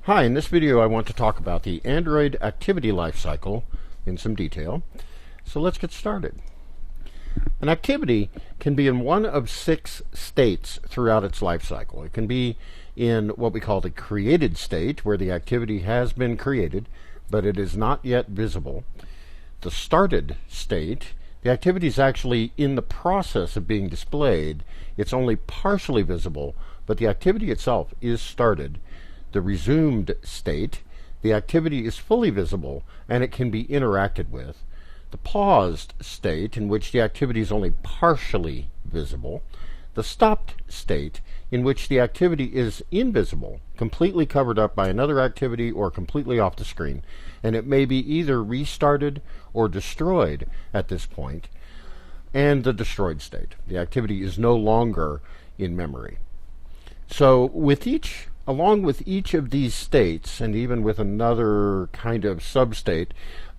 Hi, in this video I want to talk about the Android activity lifecycle in some detail. So let's get started. An activity can be in one of 6 states throughout its lifecycle. It can be in what we call the created state, where the activity has been created, but it is not yet visible. The started state, the activity is actually in the process of being displayed. It's only partially visible, but the activity itself is started. The resumed state, the activity is fully visible and it can be interacted with. The paused state, in which the activity is only partially visible. The stopped state, in which the activity is invisible, completely covered up by another activity or completely off the screen, and it may be either restarted or destroyed at this point. And the destroyed state, the activity is no longer in memory. So along with each of these states, and even with another kind of substate,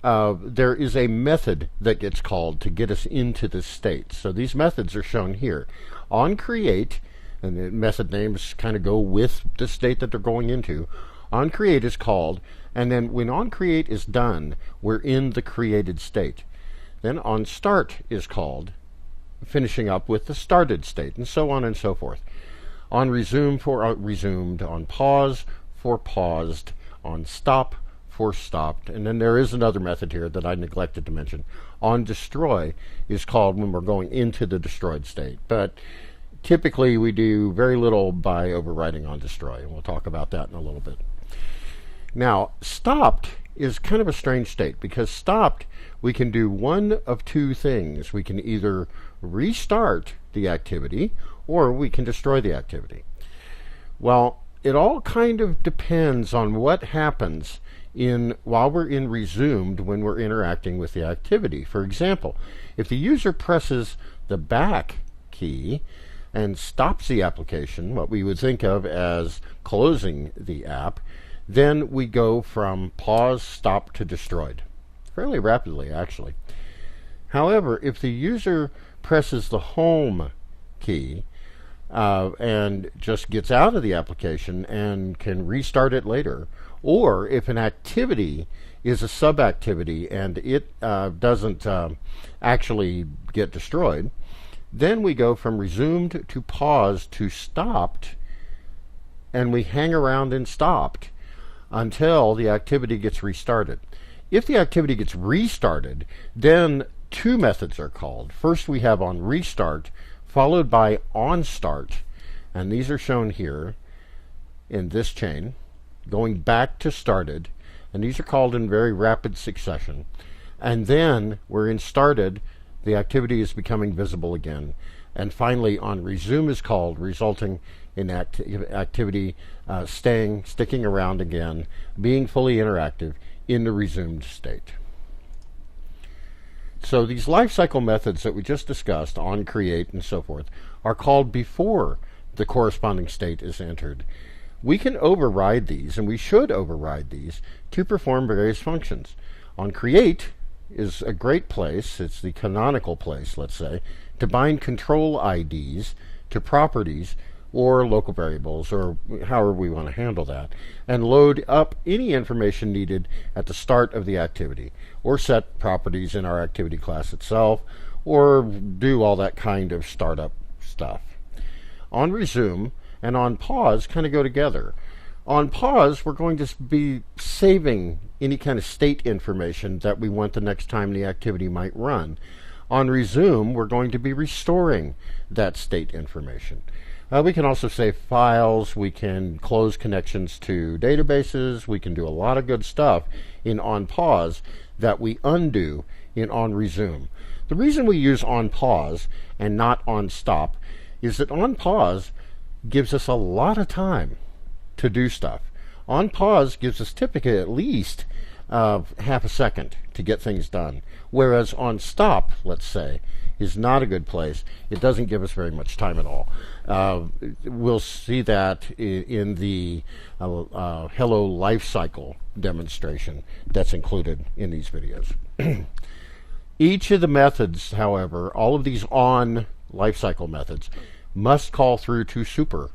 there is a method that gets called to get us into this state. So these methods are shown here. OnCreate, and the method names kind of go with the state that they're going into. OnCreate is called, and then when OnCreate is done, we're in the created state. Then OnStart is called, finishing up with the started state, and so on and so forth. OnResume for resumed, OnPause for paused, OnStop for stopped, and then there is another method here that I neglected to mention. OnDestroy is called when we're going into the destroyed state, but typically we do very little by overriding OnDestroy, and we'll talk about that in a little bit. Now, stopped is kind of a strange state, because stopped, we can do one of two things. We can either restart the activity, or we can destroy the activity. Well, it all kind of depends on what happens while we're in resumed when we're interacting with the activity. For example, if the user presses the back key and stops the application, what we would think of as closing the app, then we go from pause, stop to destroyed, fairly rapidly actually. However, if the user presses the home key and just gets out of the application and can restart it later, or if an activity is a sub-activity and it doesn't actually get destroyed, then we go from resumed to paused to stopped, and we hang around in stopped until the activity gets restarted. If the activity gets restarted, then 2 methods are called. First, we have OnRestart, followed by OnStart, and these are shown here in this chain, going back to started, and these are called in very rapid succession. And then we're in started, the activity is becoming visible again, and finally OnResume is called, resulting in activity sticking around again, being fully interactive in the resumed state. So these lifecycle methods that we just discussed, OnCreate and so forth, are called before the corresponding state is entered. We can override these, and we should override these, to perform various functions. OnCreate is a great place, it's the canonical place, let's say, to bind control IDs to properties or local variables, or however we want to handle that, and load up any information needed at the start of the activity, or set properties in our activity class itself, or do all that kind of startup stuff. OnResume and OnPause kind of go together. On pause, we're going to be saving any kind of state information that we want the next time the activity might run. On resume, we're going to be restoring that state information. We can also save files, we can close connections to databases, we can do a lot of good stuff in OnPause that we undo in OnResume. The reason we use OnPause and not OnStop is that OnPause gives us a lot of time to do stuff. OnPause gives us typically at least half a second to get things done, whereas OnStop, let's say, is not a good place. It doesn't give us very much time at all. We'll see that in the Hello Lifecycle demonstration that's included in these videos. Each of the methods, however, all of these on lifecycle methods, must call through to super.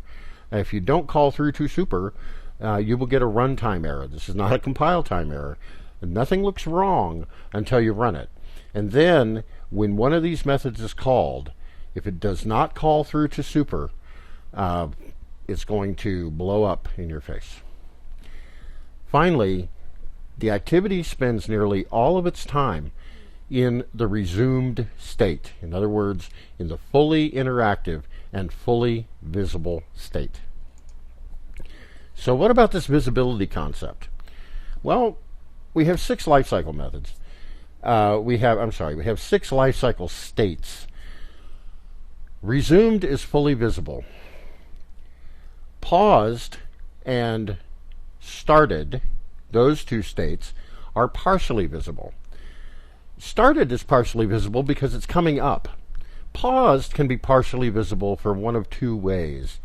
If you don't call through to super, you will get a runtime error. This is not a compile time error. Nothing looks wrong until you run it. And then, when one of these methods is called, if it does not call through to super, it's going to blow up in your face. Finally, the activity spends nearly all of its time in the resumed state. In other words, in the fully interactive and fully visible state. So what about this visibility concept? Well, we have 6 lifecycle methods. We have 6 lifecycle states. Resumed is fully visible. Paused and started, those 2 states, are partially visible. Started is partially visible because it's coming up. Paused can be partially visible for one of 2 ways.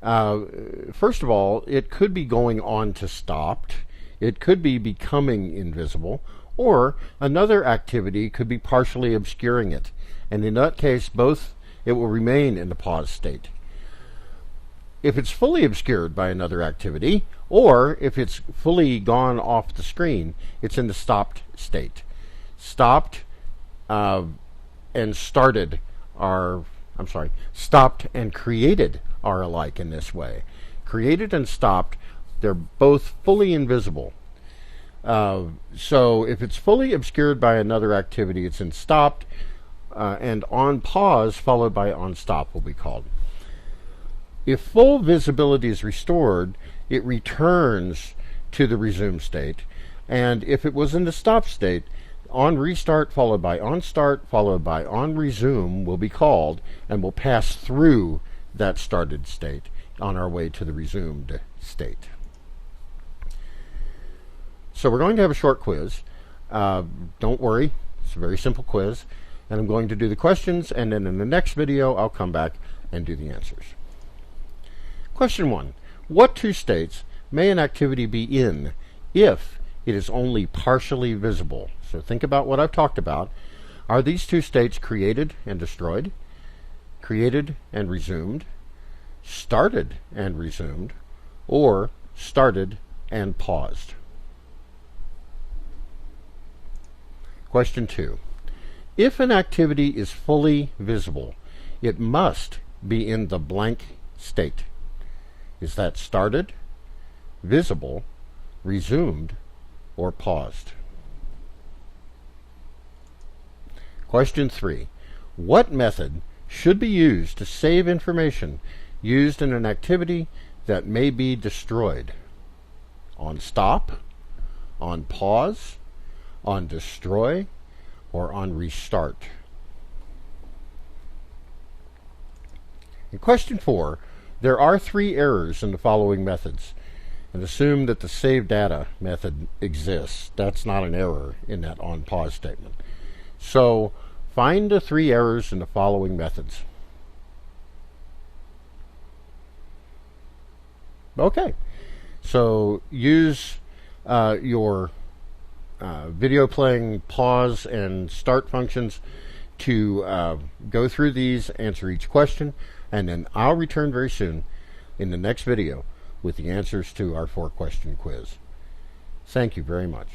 First of all, it could be going on to stopped. It could be becoming invisible. Or another activity could be partially obscuring it. And in that case, both, it will remain in the pause state. If it's fully obscured by another activity, or if it's fully gone off the screen, it's in the stopped state. Stopped and started are, stopped and created are alike in this way. Created and stopped, they're both fully invisible. So if it's fully obscured by another activity, it's in stopped, and on pause followed by on stop will be called. If full visibility is restored, it returns to the resume state, and if it was in the stop state, on restart followed by on start followed by on resume will be called and will pass through that started state on our way to the resumed state. So we're going to have a short quiz. Don't worry, it's a very simple quiz, and I'm going to do the questions, and then in the next video I'll come back and do the answers. Question 1. What 2 states may an activity be in if it is only partially visible? So think about what I've talked about. Are these 2 states created and destroyed, created and resumed, started and resumed, or started and paused? Question 2. If an activity is fully visible, it must be in the blank state. Is that started, visible, resumed, or paused? Question 3. What method should be used to save information used in an activity that may be destroyed? On stop, on pause, on destroy, or on restart? In question 4, there are 3 errors in the following methods, and assume that the save data method exists. That's not an error in that on pause statement. So find the 3 errors in the following methods. Okay, so use your video playing pause and start functions to go through these, answer each question, and then I'll return very soon in the next video with the answers to our 4-question quiz. Thank you very much.